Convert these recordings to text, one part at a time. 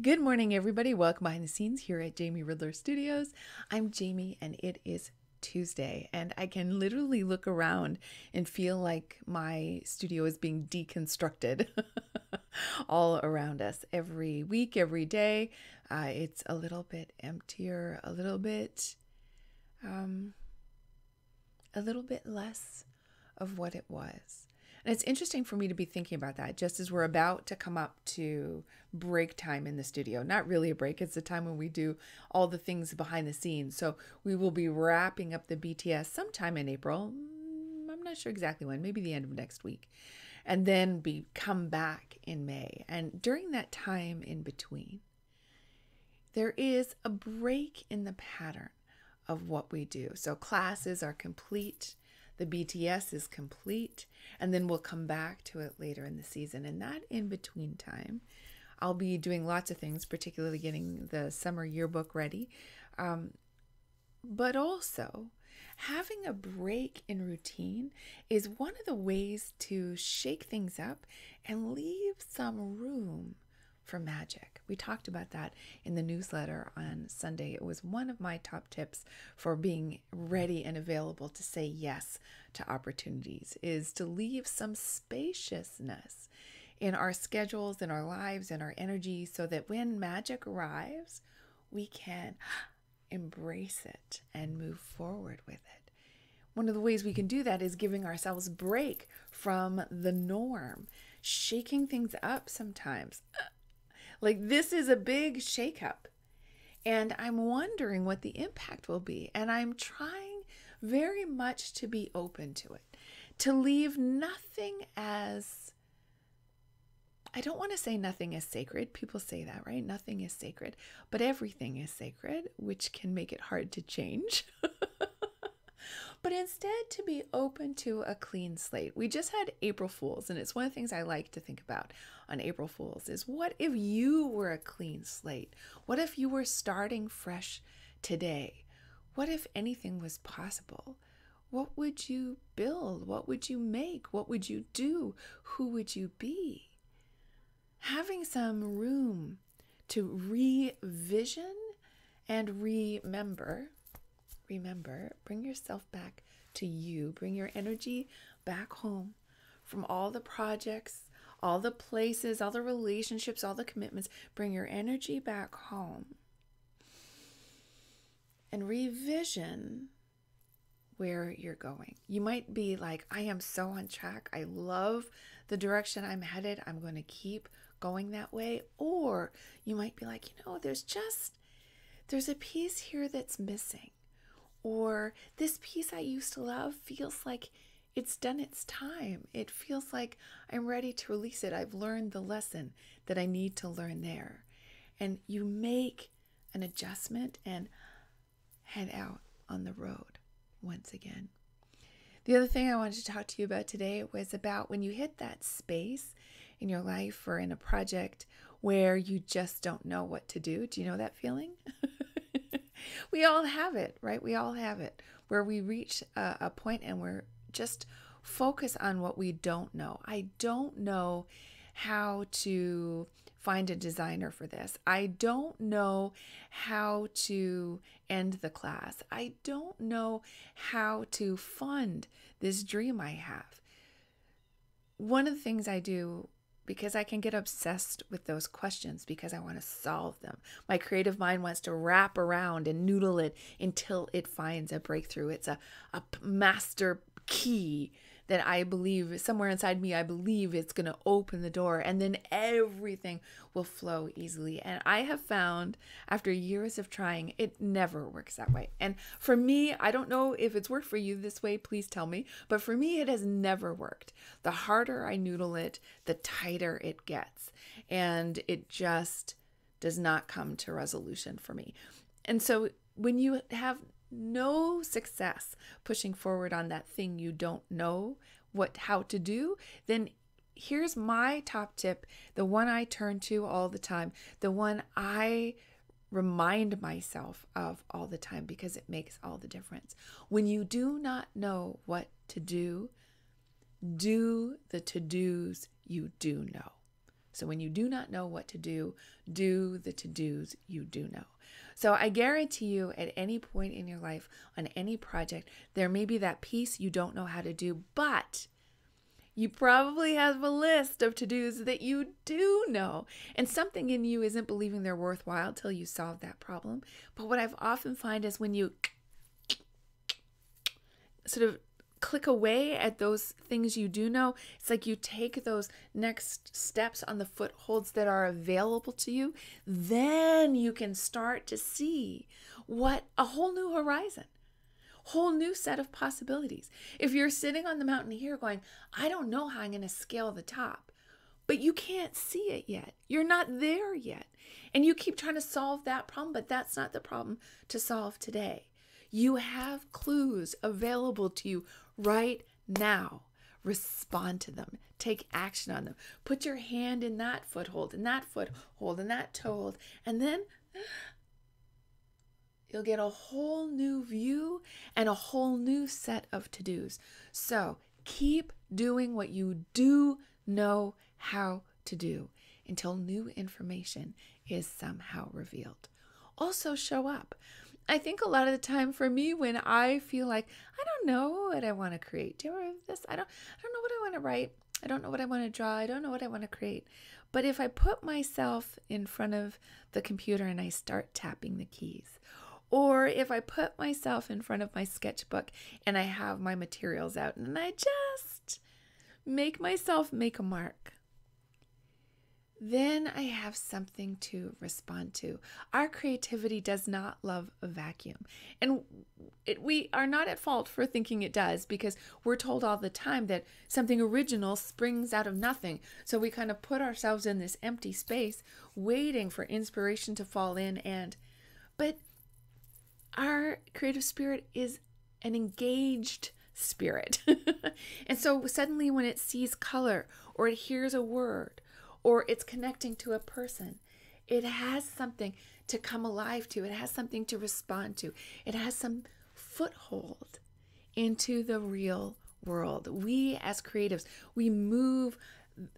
Good morning, everybody. Welcome behind the scenes here at Jamie Riddler Studios. I'm Jamie, and it is Tuesday, and I can literally look around and feel like my studio is being deconstructed all around us. Every week, every day, it's a little bit emptier, um, a little bit less of what it was. And it's interesting for me to be thinking about that just as we're about to come up to break time in the studio. Not really a break, it's the time when we do all the things behind the scenes. So we will be wrapping up the BTS sometime in April. I'm not sure exactly when, maybe the end of next week. And then come back in May. And during that time in between, there is a break in the pattern of what we do. So classes are complete, the BTS is complete, and then we'll come back to it later in the season. And that in between time, I'll be doing lots of things, particularly getting the summer yearbook ready, but also having a break in routine is one of the ways to shake things up and leave some room for magic. We talked about that in the newsletter on Sunday. It was one of my top tips for being ready and available to say yes to opportunities, is to leave some spaciousness in our schedules, in our lives, in our energy, so that when magic arrives, we can embrace it and move forward with it. One of the ways we can do that is giving ourselves a break from the norm, shaking things up sometimes. Like, this is a big shakeup, and I'm wondering what the impact will be. And I'm trying very much to be open to it, to leave nothing as, I don't want to say nothing is sacred. People say that, right? Nothing is sacred, but everything is sacred, which can make it hard to change. But instead to be open to a clean slate. We just had April Fools, and it's one of the things I like to think about on April Fools is, what if you were a clean slate? What if you were starting fresh today? What if anything was possible? What would you build? What would you make? What would you do? Who would you be? Having some room to revision and remember, bring yourself back to you. Bring your energy back home from all the projects, all the places, all the relationships, all the commitments. Bring your energy back home and revision where you're going. You might be like, I am so on track. I love the direction I'm headed. I'm going to keep going that way. Or you might be like, there's a piece here that's missing. Or this piece I used to love feels like it's done its time. It feels like I'm ready to release it. I've learned the lesson that I need to learn there. And you make an adjustment and head out on the road once again. The other thing I wanted to talk to you about today was about when you hit that space in your life or in a project where you just don't know what to do. Do you know that feeling? We all have it, right? We all have it, where we reach a point and we're just focus on what we don't know. I don't know how to find a designer for this. I don't know how to end the class. I don't know how to fund this dream I have. One of the things I do, because I can get obsessed with those questions because I want to solve them. My creative mind wants to wrap around and noodle it until it finds a breakthrough. It's a master key that I believe somewhere inside me, I believe it's going to open the door, and then everything will flow easily. And I have found after years of trying, it never works that way. And for me, I don't know if it's worked for you this way, please tell me, but for me, it has never worked. The harder I noodle it, the tighter it gets. And it just does not come to resolution for me. And so when you have no success pushing forward on that thing you don't know how to do, then here's my top tip, the one I turn to all the time, the one I remind myself of all the time because it makes all the difference. When you do not know what to do the to-dos you do know. So when you do not know what to do the to-dos you do know. So I guarantee you at any point in your life, on any project, there may be that piece you don't know how to do, but you probably have a list of to-dos that you do know. And something in you isn't believing they're worthwhile till you solve that problem. But what I've often find is when you sort of click away at those things you do know, it's like you take those next steps on the footholds that are available to you. Then you can start to see what a whole new horizon, whole new set of possibilities. If you're sitting on the mountain here going, I don't know how I'm going to scale the top, but you can't see it yet. You're not there yet. And you keep trying to solve that problem, but that's not the problem to solve today. You have clues available to you right now. Respond to them. Take action on them. Put your hand in that foothold, and that foothold, and that toehold, and then you'll get a whole new view and a whole new set of to-dos. So keep doing what you do know how to do until new information is somehow revealed. Also show up. I think a lot of the time for me, when I feel like I don't know what I want to create, do you ever have this? I don't know what I want to write. I don't know what I want to draw. I don't know what I want to create. But if I put myself in front of the computer and I start tapping the keys, or if I put myself in front of my sketchbook and I have my materials out and I just make myself make a mark, then I have something to respond to. Our creativity does not love a vacuum. And we are not at fault for thinking it does, because we're told all the time that something original springs out of nothing. So we kind of put ourselves in this empty space waiting for inspiration to fall in. But our creative spirit is an engaged spirit. And so suddenly when it sees color, or it hears a word, or it's connecting to a person, it has something to come alive to. It has something to respond to. It has some foothold into the real world. We as creatives, we move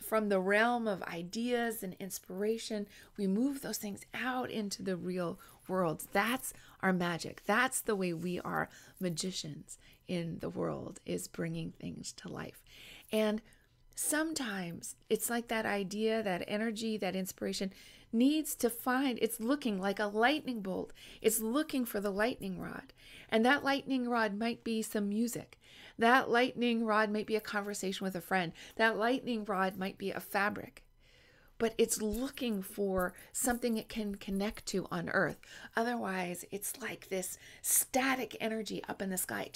from the realm of ideas and inspiration. We move those things out into the real world. That's our magic. That's the way we are magicians in the world, is bringing things to life. And sometimes it's like that idea, that energy, that inspiration needs to find, it's looking like a lightning bolt. It's looking for the lightning rod. And that lightning rod might be some music. That lightning rod might be a conversation with a friend. That lightning rod might be a fabric. But it's looking for something it can connect to on earth. Otherwise, it's like this static energy up in the sky.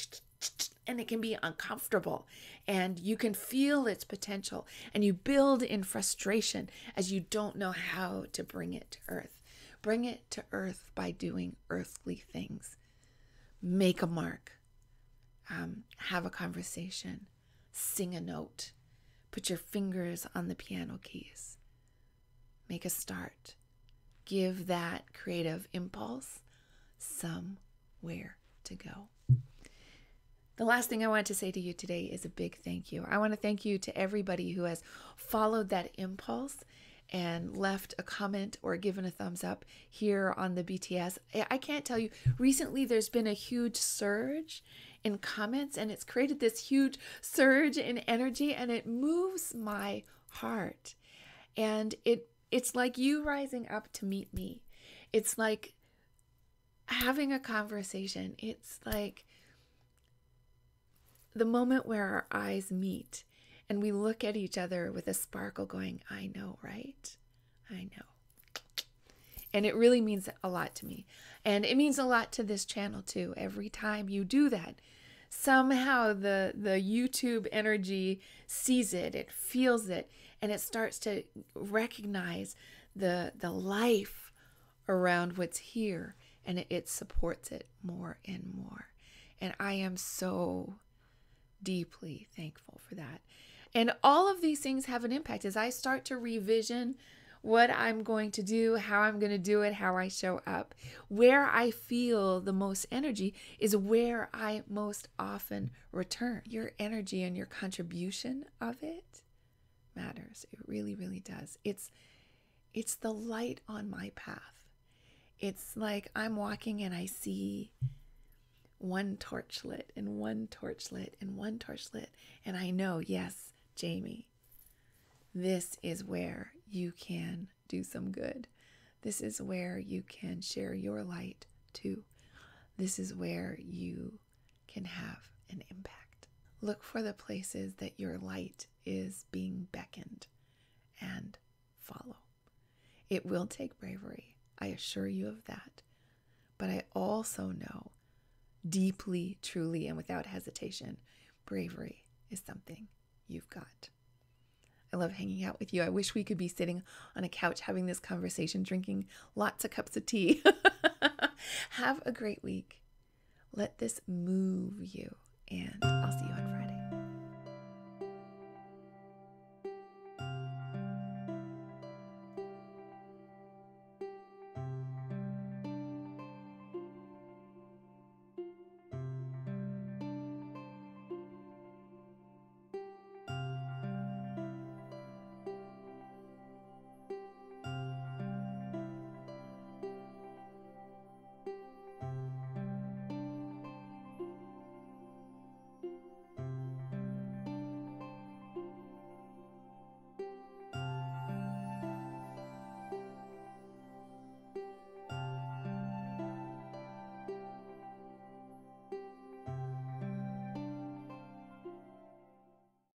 And it can be uncomfortable, and you can feel its potential, and you build in frustration as you don't know how to bring it to earth. Bring it to earth by doing earthly things. Make a mark, have a conversation, sing a note, put your fingers on the piano keys, make a start, give that creative impulse somewhere to go. The last thing I want to say to you today is a big thank you. I want to thank you to everybody who has followed that impulse and left a comment or given a thumbs up here on the BTS. I can't tell you, recently there's been a huge surge in comments, and it's created this huge surge in energy, and it moves my heart. And it's like you rising up to meet me. It's like having a conversation. It's like the moment where our eyes meet and we look at each other with a sparkle going, I know, right? I know. And it really means a lot to me. And it means a lot to this channel too. Every time you do that, somehow the YouTube energy sees it, it feels it, and it starts to recognize the life around what's here, and it supports it more and more. And I am so deeply thankful for that. And all of these things have an impact as I start to revision what I'm going to do, how I'm going to do it, how I show up. Where I feel the most energy is where I most often return. Your energy and your contribution of it matters. It really, really does. It's the light on my path. It's like I'm walking and I see one torch lit and one torch lit and one torch lit. And I know, yes, Jamie, this is where you can do some good. This is where you can share your light too. This is where you can have an impact. Look for the places that your light is being beckoned and follow. It will take bravery. I assure you of that. But I also know deeply, truly, and without hesitation, bravery is something you've got. I love hanging out with you. I wish we could be sitting on a couch having this conversation, drinking lots of cups of tea. Have a great week. Let this move you, and I'll see you on